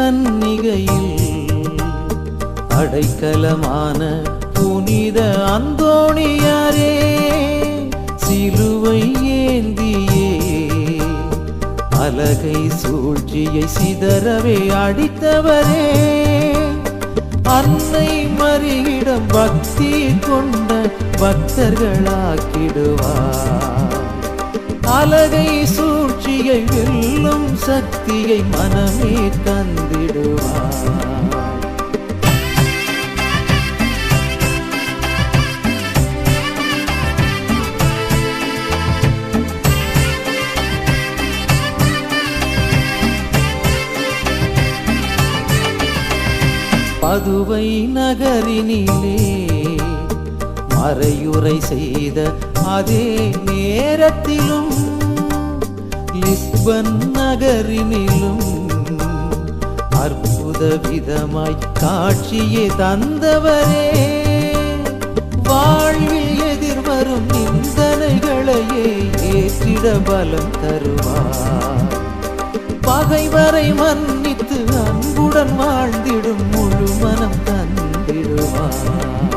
கன்னிகையில் அடைக்கலமான புனித அந்தோணியாரே, சிலுவை ஏந்தியே அலகை சூழ்ச்சியை சிதறவே அடித்தவரே, அன்னை மரியிடம் பக்தி கொண்ட பக்தர்களாக்கிடுவார். அலகை சூழ்ச்சியை வெல்லும் சக்தியை மனமே தந்திடுவார். பதுவை நகரினிலே மறையுரை செய்த அதே நேரத்திலும் லிஸ்பன் நகரினிலும் அற்புத விதமாய் காட்சியை தந்தவரே, வாழ்வில் எதிர்வரும் நிந்தனைகளையே ஏற்றிட பலம் தருவார். பகைவரை மன்னித்து அன்புடன் வாழ்ந்திடும் முழு மனம் தந்திடுவார்.